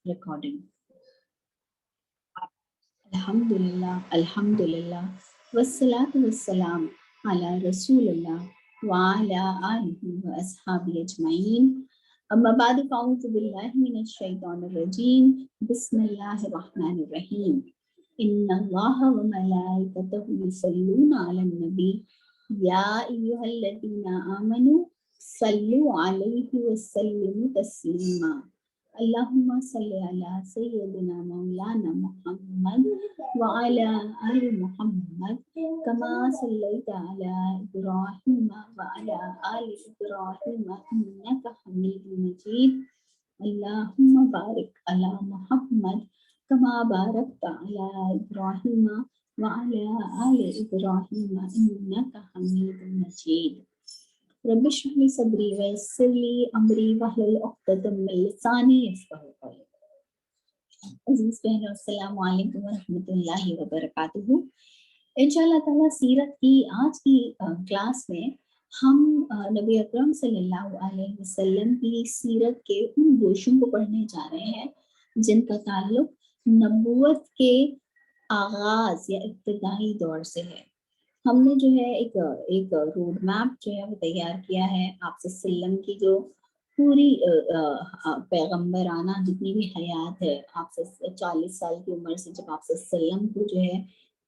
Recording. Alhamdulillah, wassalatu wassalam ala Rasulullah wa ala alihi wa ashabihi ajma'in. Amma ba'du, fa'udhu billahi minash shaitanir rajim. Bismillahir rahmanir rahim. Inna Allaha wa malaikatahu yusalluna 'alan nabi. Ya ayyuhalladhina amanu sallu 'alaihi wa sallimu taslima. اللهم صل على سيدنا مولانا محمد وعلى آل محمد كما صليت على إبراهيم وعلى آل إبراهيم إنك حميد مجيد. اللهم بارك على محمد كما باركت على إبراهيم وعلى آل إبراهيم إنك حميد مجيد. رب اشرح لي صدري ويسر لي امری واحلل عقدۃ من لسانی یفقہوا قولی. عزیز بہنوں، السلام علیکم ورحمۃ اللہ وبرکاتہ. انشاءاللہ تعالیٰ سیرت کی آج کی کلاس میں ہم نبی اکرم صلی اللہ علیہ وسلم کی سیرت کے ان گوشوں کو پڑھنے جا رہے ہیں جن کا تعلق نبوت کے آغاز یا ابتدائی دور سے ہے. ہم نے جو ہے ایک روڈ میپ جو ہے وہ تیار کیا ہے. آپ صلی اللہ علیہ وسلم کی جو پوری پیغمبرانہ جتنی بھی حیات ہے، آپ سے 40 سال کی عمر سے جب آپ صلی اللہ علیہ وسلم کو جو ہے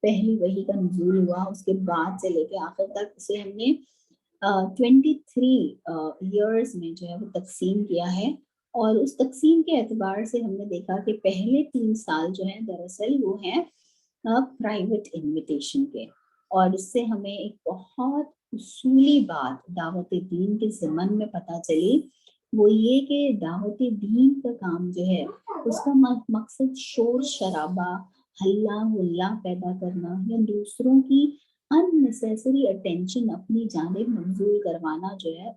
پہلی وحی کا نزول ہوا، اس کے بعد سے لے کے آخر تک اسے ہم نے 23 ایئرز میں جو ہے وہ تقسیم کیا ہے. اور اس تقسیم کے اعتبار سے ہم نے دیکھا کہ پہلے 3 سال جو ہیں دراصل وہ ہیں پرائیویٹ انویٹیشن کے. اور اس سے ہمیں ایک بہت اصولی بات دعوت دین کے ضمن میں پتہ چلی، وہ یہ کہ دعوت دین کا کام جو ہے اس کا مقصد شور شرابہ، ہلہ ہلا پیدا کرنا یا دوسروں کی unnecessary attention اپنی جانب مبذول کروانا جو ہے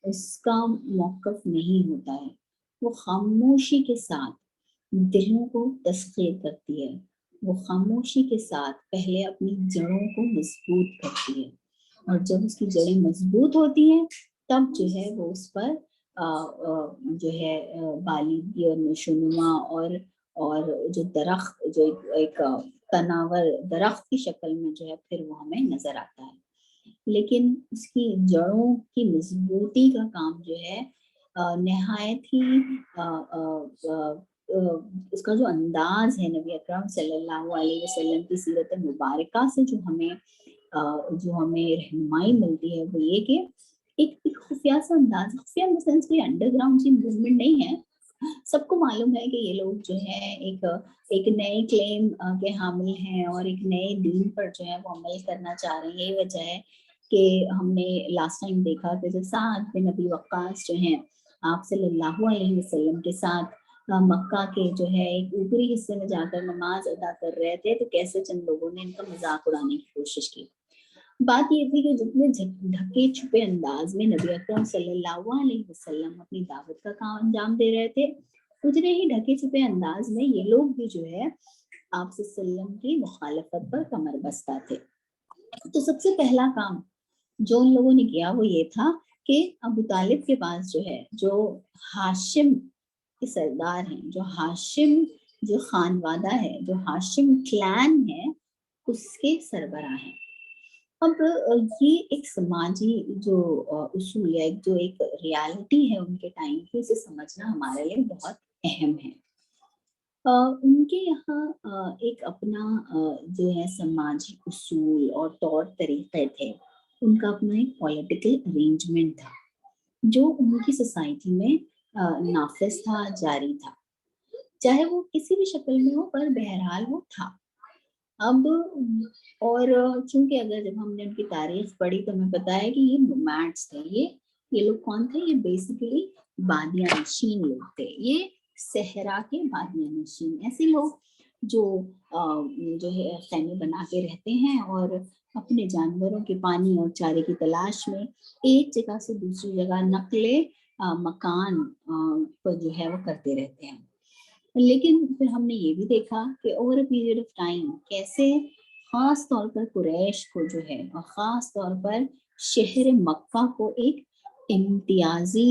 اس کا موقف نہیں ہوتا ہے. وہ خاموشی کے ساتھ دلوں کو تسخیر کرتی ہے. وہ خاموشی کے ساتھ پہلے اپنی جڑوں کو مضبوط کرتی ہے، اور جب اس کی جڑیں مضبوط ہوتی ہیں تب جو ہے وہ اس پر جو ہے بالغی اور نشوونما اور جو درخت جو ایک تناور درخت کی شکل میں جو ہے پھر وہ ہمیں نظر آتا ہے. لیکن اس کی جڑوں کی مضبوطی کا کام جو ہے نہایت ہی اس کا جو انداز ہے نبی اکرم صلی اللہ علیہ وسلم کی سیرت مبارکہ سے جو ہمیں رہنمائی ملتی ہے وہ یہ کہ ایک خفیہ سا انداز، خفیہ مثلاً کوئی انڈر گراؤنڈ کی موومنٹ نہیں ہے. سب کو معلوم ہے کہ یہ لوگ جو ہے ایک نئے کلیم کے حامل ہیں اور ایک نئے دین پر جو ہے وہ عمل کرنا چاہ رہے ہیں. یہی وجہ ہے کہ ہم نے لاسٹ ٹائم دیکھا کہ جب سعد بن ابی وقاص جو ہیں آپ صلی اللہ علیہ وسلم کے ساتھ مکہ کے جو ہے ایک اوپری حصے میں جا کر نماز ادا کر رہے تھے تو کیسے چند لوگوں نے ان کا مذاق اڑانے کی کوشش کی. بات یہ تھی کہ جتنے ڈھکے چھپے انداز میں نبی اکرم صلی اللہ علیہ وسلم اپنی دعوت کا کام انجام دے رہے تھے، اتنے ہی ڈھکے چھپے انداز میں یہ لوگ بھی جو ہے آپ صلی اللہ علیہ وسلم کی مخالفت پر کمر بستہ تھے. تو سب سے پہلا کام جو ان لوگوں نے کیا وہ یہ تھا کہ ابو طالب کے پاس جو ہے، جو ہاشم کے سردار ہیں، جو ہاشم جو خانوادہ ہے، جو ہاشم کلان ہے، اس کے سربراہ ہیں. اب یہ ایک سماجی جو اصول ہے، جو ایک ریالٹی ہے ان کے ٹائم کی، اسے سمجھنا ہمارے لیے بہت اہم ہے. ان کے یہاں ایک اپنا جو ہے سماجی اصول اور طور طریقے تھے. ان کا اپنا ایک پولیٹیکل ارینجمنٹ تھا جو ان کی سوسائٹی میں نافذ تھا، جاری تھا، چاہے وہ کسی بھی شکل میں ہو، پر بہرحال وہ تھا. اب اور چونکہ اگر جب ہم نے ان کی تاریخ پڑھی تو ہمیں پتا ہے کہ یہ نومیڈس تھے. یہ لوگ کون تھے؟ یہ بیسیکلی بادیاں نشین لوگ تھے. یہ صحرا کے بادیاں نشین، ایسے لوگ جو ہے خیمے بنا کے رہتے ہیں اور اپنے جانوروں کے پانی اور چارے کی تلاش میں ایک جگہ سے دوسری جگہ نقل مکان پر جو ہے وہ کرتے رہتے ہیں. لیکن پھر ہم نے یہ بھی دیکھا کہ over a period of time کیسے خاص طور پر قریش کو جو ہے اور خاص طور پر شہر مکہ کو ایک امتیازی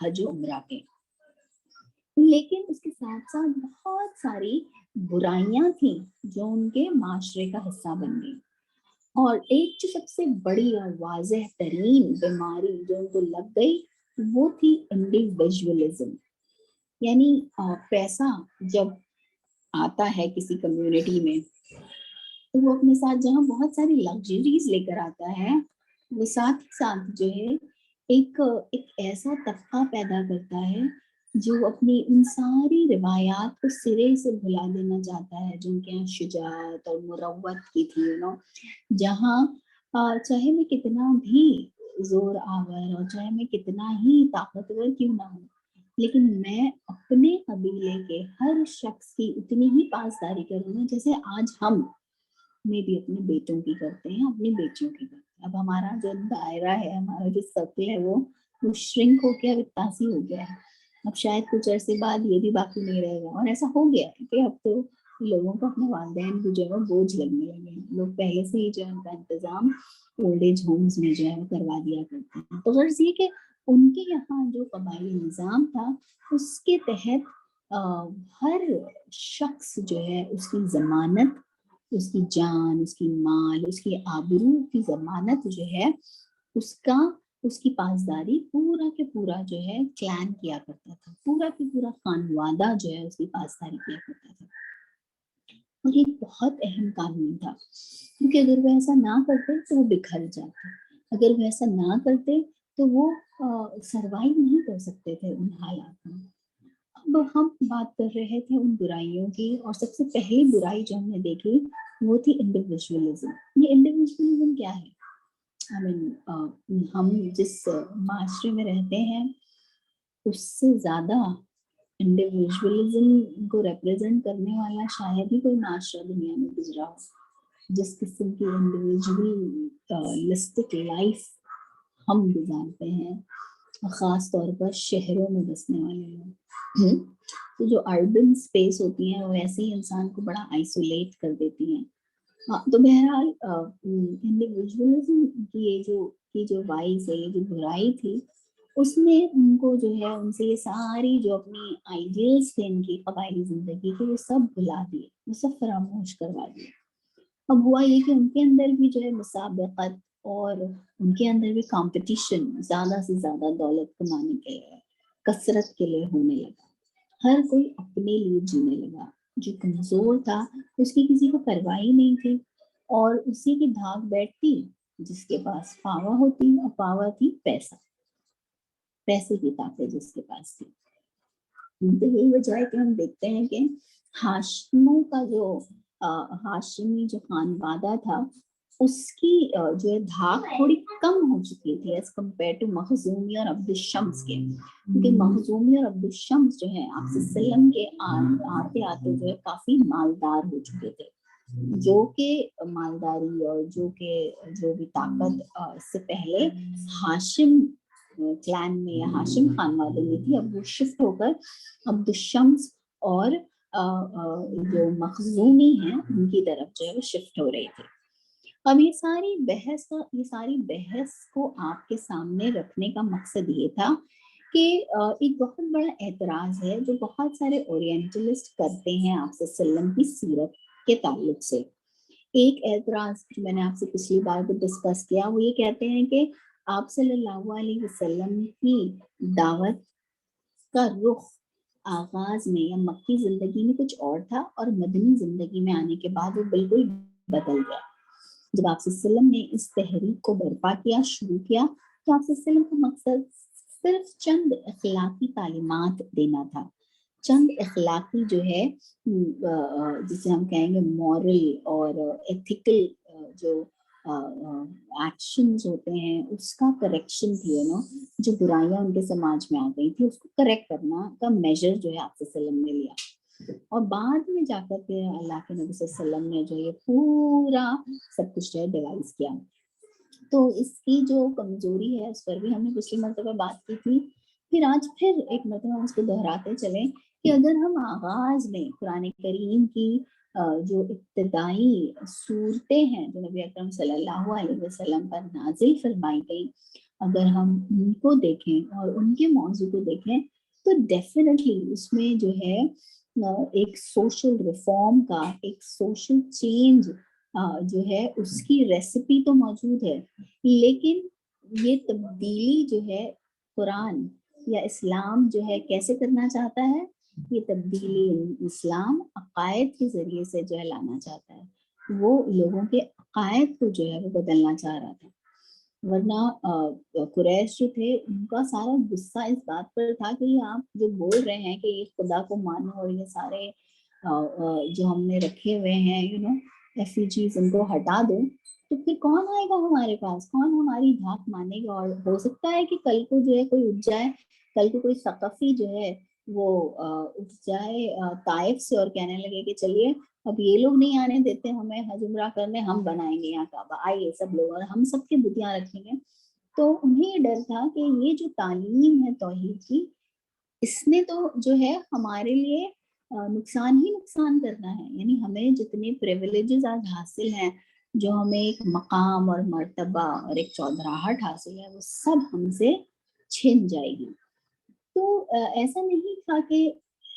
حج و عمرہ کے، لیکن اس کے ساتھ ساتھ بہت ساری برائیاں تھیں جو ان کے معاشرے کا حصہ بن گئی. اور ایک جو سب سے بڑی اور واضح ترین بیماری جو ان کو لگ گئی وہ تھی انڈیویجولزم. یعنی پیسہ جب آتا ہے کسی کمیونٹی میں تو وہ اپنے ساتھ جہاں بہت ساری لگژریز لے کر آتا ہے، وہ ساتھ ہی ساتھ جو ہے ایک ایسا طبقہ پیدا کرتا ہے جو اپنی ان ساری روایات کو سرے سے بھلا دینا چاہتا ہے جو ان کے یہاں شجاعت اور مروت کی تھی. جہاں چاہے میں کتنا بھی زور آور اور چاہے میں کتنا ہی طاقتور کیوں نہ ہوں، لیکن میں اپنے قبیلے کے ہر شخص کی اتنی ہی پاسداری کروں گا جیسے آج ہم میں بھی اپنے بیٹوں کی کرتے ہیں، اپنی بیٹیوں کی کرتے ہیں. اب ہمارا جو دائرہ ہے، ہمارا جو سرکل ہے وہ شرنک ہو کے اب اتاسی ہو گیا ہے. اب شاید کچھ عرصے بعد یہ بھی باقی نہیں رہے گا، اور ایسا ہو گیا ہے کہ اب تو لوگوں کو اپنے والدین کو جو ہے بوجھ لگنے لگے ہیں. لوگ پہلے سے ہی جو ہے ان کا انتظام اولڈ ایج ہومز میں جو ہے وہ کروا دیا کرتے ہیں. تو غرض یہ کہ ان کے یہاں جو قبائلی نظام تھا اس کے تحت ہر شخص جو ہے اس کی ضمانت، اس کی جان، اس کی مال، اس کی آبرو کی ضمانت جو ہے اس کی پاسداری پورا کے پورا جو ہے کلان کیا کرتا تھا، پورا کے پورا خانوادہ جو ہے اس کی پاسداری کیا کرتا تھا. اور یہ بہت اہم قانون تھا کیونکہ اگر وہ ایسا نہ کرتے تو وہ بکھر جاتے، اگر وہ ایسا نہ کرتے تو وہ سروائیو نہیں کر سکتے تھے ان حالات میں. اب ہم بات کر رہے تھے ان برائیوں کی، اور سب سے پہلی برائی جو ہم نے دیکھی وہ تھی انڈیویجولزم. یہ انڈیویجولزم کیا ہے؟ ہم جس معاشرے میں رہتے ہیں اس سے زیادہ انڈیویجولزم کو ریپرزینٹ کرنے والا شاید ہی کوئی معاشرہ دنیا میں گزرا ہو. جس قسم کی انڈیویجولسٹک لائف ہم گزارتے ہیں، خاص طور پر شہروں میں بسنے والے لوگ. تو جو اربن اسپیس ہوتی ہیں وہ ایسے ہی انسان کو بڑا آئسولیٹ کر دیتی ہیں. تو بہرحال انڈیویجولزم کی جو وائس ہے، یہ جو برائی تھی، اس نے ان کو جو ہے ان سے یہ ساری جو اپنی آئیڈیلس تھے ان کی قبائلی زندگی کے وہ سب بھلا دیے، وہ سب فراموش کروا دیے. اب ہوا یہ کہ ان کے اندر بھی جو ہے مسابقت اور ان کے اندر بھی کمپٹیشن زیادہ سے زیادہ دولت کمانے کے لیے، کثرت کے لیے ہونے لگا. ہر کوئی اپنے لیے جینے لگا. جو کمزور تھا اس کی کسی کو پرواہ نہیں تھی، اور اسی کی دھاک بیٹھتی جس کے پاس پاور ہوتی، اور پاور تھی پیسہ، پیسے کی طاقت جس کے پاس تھی. تو یہی وجہ ہے کہ ہم دیکھتے ہیں کہ ہاشموں کا جو ہاشمی جو خانوادہ تھا اس کی جو ہے دھاک تھوڑی کم ہو چکی تھی ایز کمپیئر ٹو مخزومی اور عبد الشمس کے. کیونکہ مخزومی اور عبد الشمس جو ہے آپ صلی اللہ علیہ وسلم کے آتے آتے جو ہے کافی مالدار ہو چکے تھے، جو کہ مالداری اور جو بھی طاقت اس سے پہلے ہاشم کلان میں یا ہاشم خانوادے میں تھی، اب وہ شفٹ ہو کر عبد الشمس اور جو مخزومی ہیں ان کی طرف جو ہے وہ شفٹ ہو رہی تھی. اب یہ ساری بحث کو آپ کے سامنے رکھنے کا مقصد یہ تھا کہ ایک بہت بڑا اعتراض ہے جو بہت سارے اورینٹلسٹ کرتے ہیں آپ صلی اللہ علیہ وسلم کی سیرت کے تعلق سے. ایک اعتراض جو میں نے آپ سے پچھلی بار کو ڈسکس کیا وہ یہ کہتے ہیں کہ آپ صلی اللہ علیہ وسلم کی دعوت کا رخ آغاز میں یا مکی زندگی میں کچھ اور تھا، اور مدنی زندگی میں آنے کے بعد وہ بالکل بدل گیا. جب آپ صلی اللہ علیہ وسلم نے اس تحریک کو برپا کیا، شروع کیا، تو آپ صلی اللہ علیہ وسلم کا مقصد صرف چند اخلاقی تعلیمات دینا تھا، چند اخلاقی جو ہے جسے ہم کہیں گے مورل اور ایتھیکل جو ایکشنز ہوتے ہیں اس کا کریکشن تھی، جو برائیاں ان کے سماج میں آ گئی تھی اس کو کریکٹ کرنا کا میجر جو ہے آپ صلی اللہ علیہ وسلم نے لیا. اور بعد میں جا کر کے اللہ کے نبی صلی اللہ علیہ وسلم نے جو یہ پورا سب کچھ جو ہے ڈیوائز کیا. تو اس کی جو کمزوری ہے اس پر بھی ہم نے پچھلی مرتبہ بات کی تھی. پھر آج پھر ایک مرتبہ اس کو دہراتے چلیں کہ اگر ہم آغاز میں قرآن کریم کی جو ابتدائی صورتیں ہیں جو نبی اکرم صلی اللہ علیہ وسلم پر نازل فرمائی گئی اگر ہم ان کو دیکھیں اور ان کے موضوع کو دیکھیں تو ڈیفینیٹلی اس میں جو ہے ایک سوشل ریفارم کا، ایک سوشل چینج جو ہے اس کی ریسیپی تو موجود ہے، لیکن یہ تبدیلی جو ہے قرآن یا اسلام جو ہے کیسے کرنا چاہتا ہے؟ یہ تبدیلی اسلام عقائد کے ذریعے سے جو ہے لانا چاہتا ہے، وہ لوگوں کے عقائد کو جو ہے وہ بدلنا چاہ رہا تھا. ورنہ قریش جو تھے ان کا سارا غصہ اس بات پر تھا کہ یہ آپ جو بول رہے ہیں کہ خدا کو مانو اور یہ سارے جو ہم نے رکھے ہوئے ہیں ایفیجیز ان کو ہٹا دو، تو پھر کون آئے گا ہمارے پاس، کون ہماری بات مانے گا؟ اور ہو سکتا ہے کہ کل کو جو ہے کوئی اٹھ جائے، کل کو کوئی ثقافی جو ہے وہ اٹھ جائے طائف سے اور کہنے لگے کہ چلیے اب یہ لوگ نہیں آنے دیتے ہمیں حج عمرہ کرنے، ہم بنائیں گے یہاں کعبہ، آئیے سب لوگ اور ہم سب کی بتیاں رکھیں گے. تو انہیں یہ ڈر تھا کہ یہ جو تعلیم ہے توحید کی، اس نے تو جو ہے ہمارے لیے نقصان ہی نقصان کرنا ہے. یعنی ہمیں جتنے پریویلیجز آج حاصل ہیں، جو ہمیں ایک مقام اور مرتبہ اور ایک چودراہٹ حاصل ہے، وہ سب ہم سے چھن جائے گی. تو ایسا نہیں تھا کہ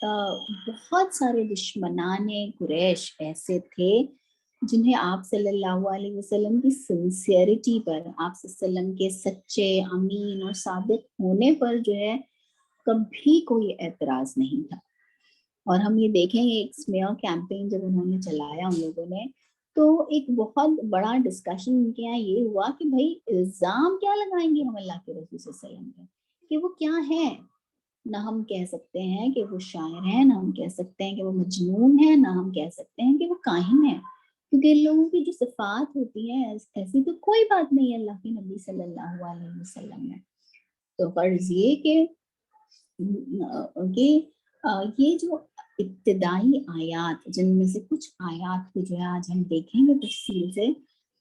بہت سارے دشمنان قریش ایسے تھے جنہیں آپ صلی اللہ علیہ وسلم کی سنسیئرٹی پر، آپ صلی اللہ علیہ وسلم کے سچے، امین اور صادق ہونے پر جو ہے کبھی کوئی اعتراض نہیں تھا. اور ہم یہ دیکھیں گے ایک سمیئر کیمپین جب انہوں نے چلایا ان لوگوں نے، تو ایک بہت بڑا ڈسکشن ان کے یہاں یہ ہوا کہ بھائی الزام کیا لگائیں گے ہم اللہ کے رسول صلی اللہ علیہ وسلم پہ کہ وہ کیا ہے؟ نہ ہم کہہ سکتے ہیں کہ وہ شاعر ہیں، نہ ہم کہہ سکتے ہیں کہ وہ مجنون ہے، نہ ہم کہہ سکتے ہیں کہ وہ کاہن ہے، کیونکہ ان لوگوں کی جو صفات ہوتی ہیں ایسی تو کوئی بات نہیں ہے اللہ کے نبی صلی اللہ علیہ وسلم میں. تو فرض یہ کہ یہ جو ابتدائی آیات، جن میں سے کچھ آیات کو جو ہے آج ہم دیکھیں گے تفصیل سے،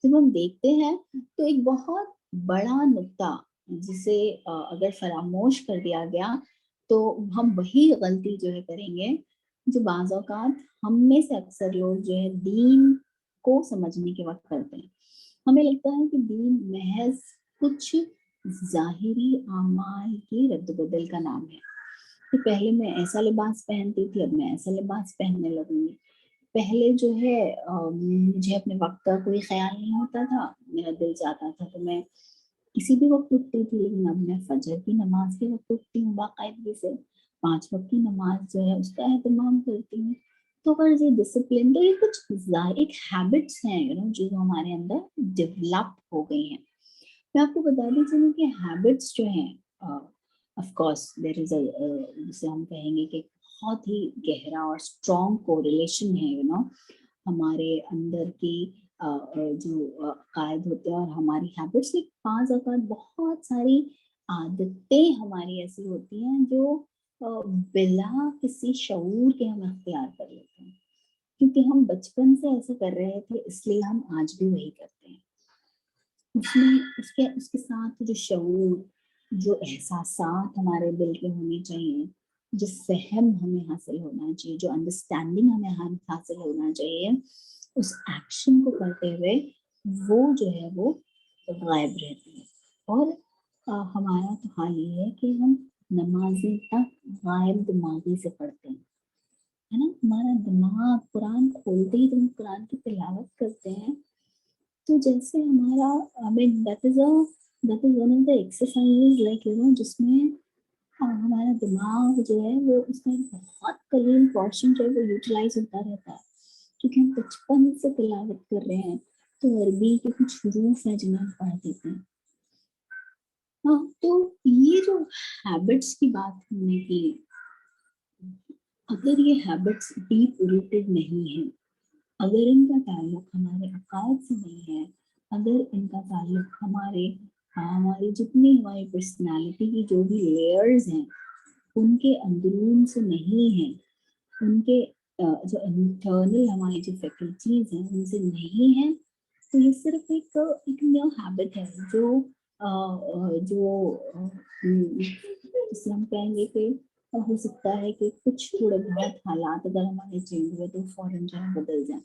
جب ہم دیکھتے ہیں تو ایک بہت بڑا نقطہ جسے اگر فراموش کر دیا گیا تو ہم وہی غلطی جو ہے کریں گے جو بعض اوقات ہم میں سے اکثر لوگ جو ہے دین کو سمجھنے کے وقت کرتے ہیں. ہمیں لگتا ہے کہ دین محض کچھ ظاہری اعمال کی رد و بدل کا نام ہے. کہ پہلے میں ایسا لباس پہنتی تھی، اب میں ایسا لباس پہننے لگوں گی. پہلے جو ہے مجھے اپنے وقت کا کوئی خیال نہیں ہوتا تھا، میرا دل چاہتا تھا تو میں کسی بھی وقت اٹھتی تھی، لیکن اب میں فجر کی نماز کے وقت اٹھتی ہوں باقاعدگی سے، 5 وقت کی نماز جو ہے اس کا اہتمام کرتی ہوں. تو اگر یہ ڈسپلن، تو یہ کچھ ایک ہیبٹس ہیں جو ہمارے اندر ڈیولپ ہو گئی ہیں. میں آپ کو بتا دی چلوں کہ ہیبٹس جو ہیں آف کورس دیر از جسے ہم کہیں گے کہ بہت ہی گہرا اور اسٹرانگ کوریلیشن ہے ہمارے اندر کی جو عقائد ہوتے ہیں اور ہماری ہیبٹس. بعض اوقات بہت ساری عادتیں ہماری ایسی ہوتی ہیں جو بلا کسی شعور کے ہم اختیار کر لیتے ہیں، کیونکہ ہم بچپن سے ایسا کر رہے تھے اس لیے ہم آج بھی وہی کرتے ہیں. اس میں اس کے ساتھ جو شعور، جو احساسات ہمارے دل کے ہونے چاہیے، جو فہم ہمیں حاصل ہونا چاہیے، جو انڈرسٹینڈنگ ہمیں حاصل ہونا چاہیے، اس ایکشن کو کرتے ہوئے وہ جو ہے وہ غائب رہتی ہے. اور ہمارا تو حال یہ ہے کہ ہم نمازیں تک غائب دماغی سے پڑھتے ہیں، ہے نا. ہمارا دماغ قرآن کھولتے ہی ہم قرآن کی تلاوت کرتے ہیں تو جیسے ہمارا that is one of the exercises like جس میں ہمارا دماغ جو ہے وہ اس کا بہت قلیل پورشن جو ہے وہ یوٹیلائز ہوتا رہتا ہے، کیونکہ ہم بچپن سے تلاوت کر رہے ہیں تو عربی کے کچھ حروف ہیں جنہیں ہم پڑھ دیتے ہیں. ہاں، تو یہ جو ہیبٹس کی بات ہم نے کی، اگر یہ ہیبٹس ڈیپ روٹڈ نہیں ہیں، اگر ان کا تعلق ہمارے عقائد سے نہیں ہے، اگر ان کا تعلق ہماری جتنی ہماری پرسنالٹی کی جو بھی لیئرز ہیں ان کے اندرون سے نہیں ہیں، ان کے جو انٹرنل ہماری جو فیکلٹیز ہیں ان سے نہیں ہیں، تو یہ صرف ایک نیو ہیبٹ ہے جو جسے ہم کہیں گے کہ ہو سکتا ہے کہ کچھ تھوڑے بہت حالات اگر ہمارے چینج ہوئے تو فوراً جو ہے بدل جائیں،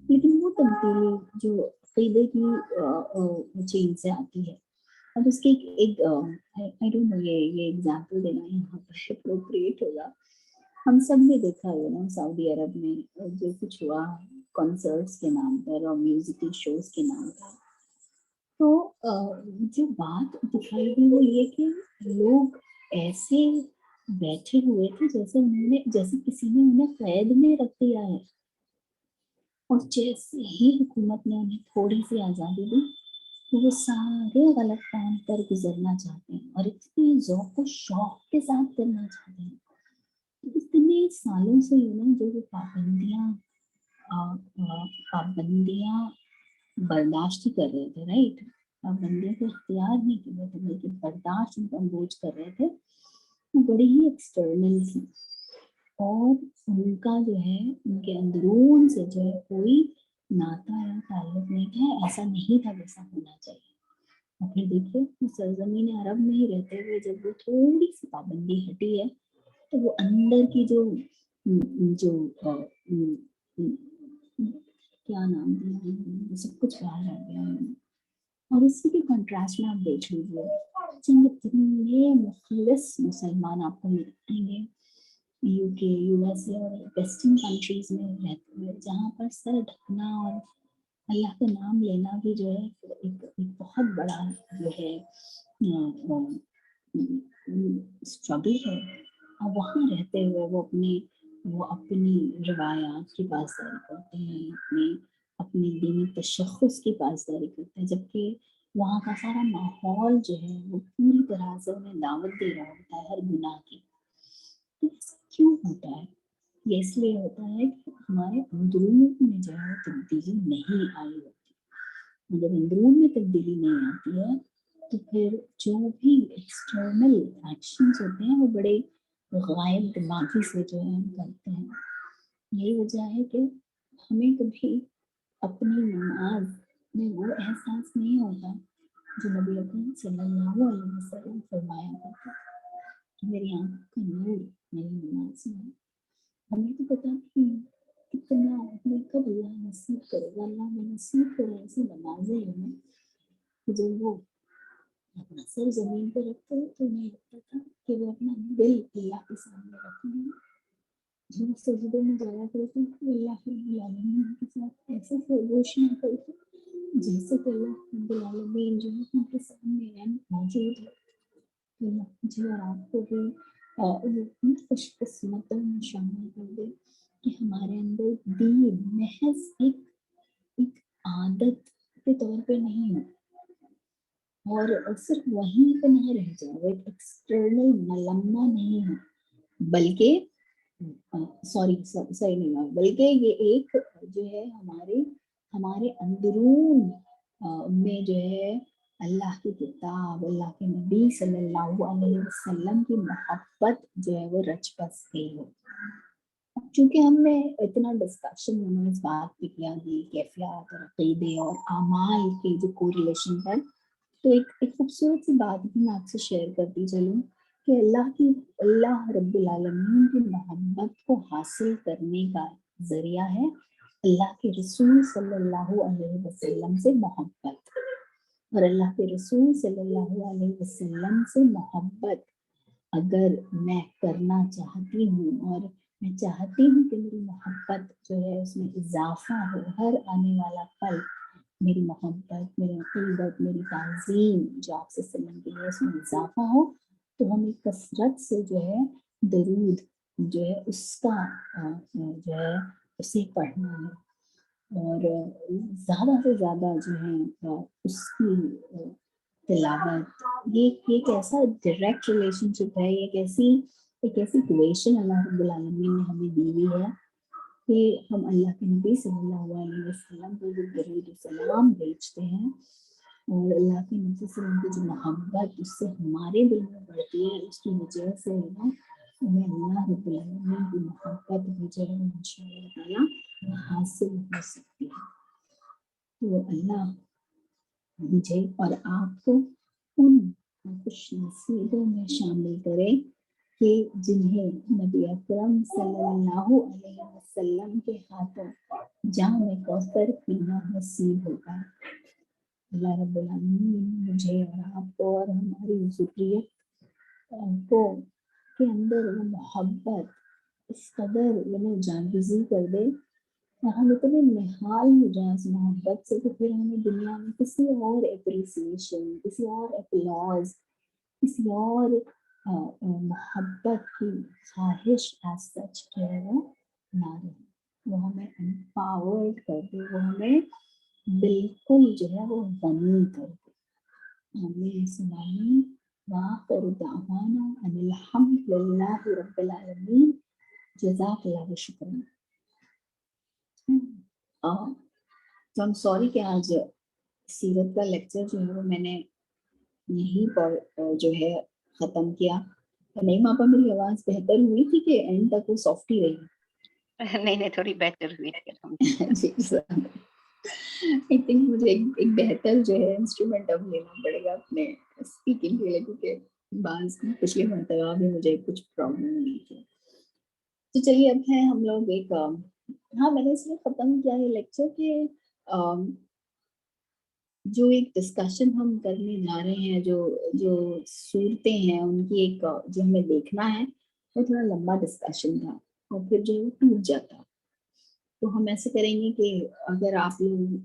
لیکن وہ تبدیلی جو عقیدے کی چینج سے آتی ہے اب اس کی ایک I don't know یہ ایگزامپل دینا یہاں پر اپروپریٹ ہوگا. ہم سب نے دیکھا ہے نا سعودی عرب میں جو کچھ ہوا کنسرٹس کے نام پر اور میوزیکل شوز کے نام پر. تو جو بات دکھائی دی وہ یہ کہ لوگ ایسے بیٹھے ہوئے تھے جیسے کسی نے انہیں قید میں رکھ دیا ہے, اور جیسے ہی حکومت نے انہیں تھوڑی سی آزادی دی تو وہ سارے غلط کام پر گزرنا چاہتے ہیں اور اتنے ذوق و شوق کے ساتھ کرنا چاہتے ہیں. اتنے سالوں سے جو پابندیاں برداشت کر رہے تھے, رائٹ, پابندیوں کو اختیار نہیں کر رہے تھے بلکہ برداشت ان کا بوجھ کر رہے تھے, وہ بڑی ہی ایکسٹرنل تھی اور ان کا جو ہے ان کے اندرون سے جو ہے کوئی ناتا یا تعلق نہیں تھا, ایسا نہیں تھا جیسا ہونا چاہیے. اور پھر دیکھیے سرزمین عرب میں ہی رہتے ہوئے جب وہ تھوڑی سی پابندی ہٹی ہے تو وہ اندر کی جو کیا نام دیا سب کچھ باہر آ گیا. اور اسی کے کنٹراسٹ میں آپ دیکھ لیجیے جتنے مخلص مسلمان آپ کو ملیں گے یو کے, یو ایس اے اور ویسٹرن کنٹریز میں رہتے ہوئے, جہاں پر سر ڈھکنا اور اللہ کا نام لینا بھی جو ہے ایک بہت بڑا جو ہے اسٹرگل ہے. اور وہاں رہتے ہوئے وہ اپنی روایات کی پاسداری کرتے ہیں, اپنے دینی تشخص کی پاسداری کرتے ہیں, جبکہ وہاں کا سارا ماحول جو ہے وہ پوری طرح سے انہیں دعوت دے رہا ہوتا ہے ہر گناہ کی. کیوں ہوتا ہے؟ یہ اس لیے ہوتا ہے کہ ہمارے اندرون میں جو ہے تبدیلی نہیں آئی ہوتی. جب اندرون میں تبدیلی نہیں آتی ہے تو پھر جو بھی ایکسٹرنل ایکشنز ہوتے ہیں وہ بڑے غائب دماغی سے جو ہے ہم کرتے ہیں. یہی وجہ ہے کہ ہمیں کبھی اپنی نماز میں وہ احساس نہیں ہوتا جو نبی اکرم صلی اللہ علیہ وسلم فرمایا کرتا کہ میری آنکھ کا نور میری نماز میں. ہمیں تو پتا نہیں کتنا ہمیں کب اللہ نصیب کرے گا, اللہ میں نصیب کرے ایسی نمازیں ہمیں جب وہ اپنا سر زمین پہ رکھتے ہیں تو انہیں لگتا تھا کہ وہ اپنا دل اللہ کے سامنے رکھتے ہیں. جب سجدے میں جایا کرتے ہیں اللہ رب العالمین کے ساتھ ایسے سرگوشیاں کرتے جیسے کہ اللہ رب العالمین جو ہے ان کے سامنے موجود ہے. مجھے اور آپ کو بھی خوش قسمتوں میں شامل کر دے کہ ہمارے اندر دین محض ایک عادت کے طور پہ نہیں ہے اور صرف وہیں پہ نہ رہ جائے, وہ ایک ایکسٹرنل ملمہ نہیں ہے بلکہ بلکہ یہ ایک جو ہے ہمارے اندرون میں جو ہے اللہ کی کتاب, اللہ کے نبی صلی اللہ علیہ وسلم کی محبت جو ہے وہ رچ بس گئی ہو. چونکہ ہم نے اتنا ڈسکشن اس بات پہ کیا کہ کیفیات اور عقیدے اور اعمال کے جو کوریلیشن پر, تو ایک خوبصورت سی بات بھی میں آپ سے شیئر کرتی چلوں کہ اللہ رب العالمین کی محبت کو حاصل کرنے کا ذریعہ ہے اللہ کے رسول صلی اللہ علیہ وسلم سے محبت. اور اللہ کے رسول صلی اللہ علیہ وسلم سے محبت اگر میں کرنا چاہتی ہوں اور میں چاہتی ہوں کہ میری محبت جو ہے اس میں اضافہ ہو, ہر آنے والا پل میری محبت, میری عقیدت, میری تعظیم جو آپ سے وسلم کے لیے اس میں اضافہ ہو, تو ہمیں کثرت سے جو ہے درود جو ہے اس کا جو ہے اسے پڑھنا ہے اور زیادہ سے زیادہ جو ہے اس کی تلاوت. یہ ایک ایسا ڈائریکٹ ریلیشن شپ ہے, ایک ایسی کویشن اللہ رب العالمین نے ہمیں دی ہوئی ہے کہ ہم اللہ کے نبی صلی اللہ علیہ وسلم کو جو درود و سلام بھیجتے ہیں اور اللہ کے نبی صلی اللہ علیہ وسلم کی جو محبت اس سے ہمارے دل میں بڑھتی ہے, اس کی وجہ سے ہمیں اللہ رب العالمین کی محبت بھی جو ہے انشاءاللہ تعالیٰ حاصل ہو سکتی ہے. تو اللہ مجھے اور آپ کو ان خوش نصیبوں میں شامل کرے کہ جنہیں نبی اکرم صلی اللہ علیہ وسلم کے ہاتھوں جام کوثر پینا نصیب ہوگا. اللہ رب العالمین مجھے اور آپ کو اور ہماری ذریت کو کے اندر وہ محبت اس قدر جاگزی کر دے کہ ہم اتنے نہال ہو جائیں اس محبت سے کہ پھر ہمیں دنیا میں کسی اور اپریسیشن، کسی اور اپلاز، کسی اور محبت کی خواہش ایز سچ جو ہے وہ نہ رہے. وہ ہمیں امپاورڈ کر دے، وہ ہمیں بالکل جو ہے وہ غنی کر دے. آمین ثم آمین. وآخر دعوانا ان الحمد للہ رب العالمین. جزاک اللہ شکرا. تو ہم سوری کہ آج سیرت کا لیکچر جو ہے وہ میں نے یہیں پر جو ہے ختم کیا. نہیں ماپا میری آواز بہتر ہوئی تھی کہ اینڈ تک وہ سافٹ ہی رہی؟ نہیں تھوڑی بہتر ہوئی جی آئی تھنک مجھے ایک بہتر جو ہے انسٹرومنٹ اب لینا پڑے گا اپنے اسپیکنگ کے لیے، کیونکہ بعض پچھلی مرتبہ بھی مجھے کچھ پرابلم ہوئی تھی. تو چلیے اب ہے ہم لوگ ایک ہاں میں نے اس لیے ختم کیا ہے لیکچر کہ جو ایک ڈسکشن ہم کرنے جا رہے ہیں، جو صورتیں ہیں ان کی ایک جو ہمیں دیکھنا ہے، وہ تھوڑا لمبا ڈسکشن تھا اور پھر جو وہ ٹوٹ جاتا. تو ہم ایسے کریں گے کہ اگر آپ لوگ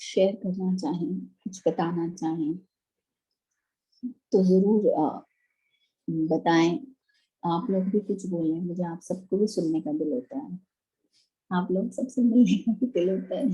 شیئر کرنا چاہیں، کچھ بتانا چاہیں تو ضرور بتائیں. آپ لوگ بھی کچھ بولیں، مجھے آپ سب کو بھی سننے کا دل ہوتا ہے، آپ لوگ سب سے ملنے کا بھی دل ہوتا ہے.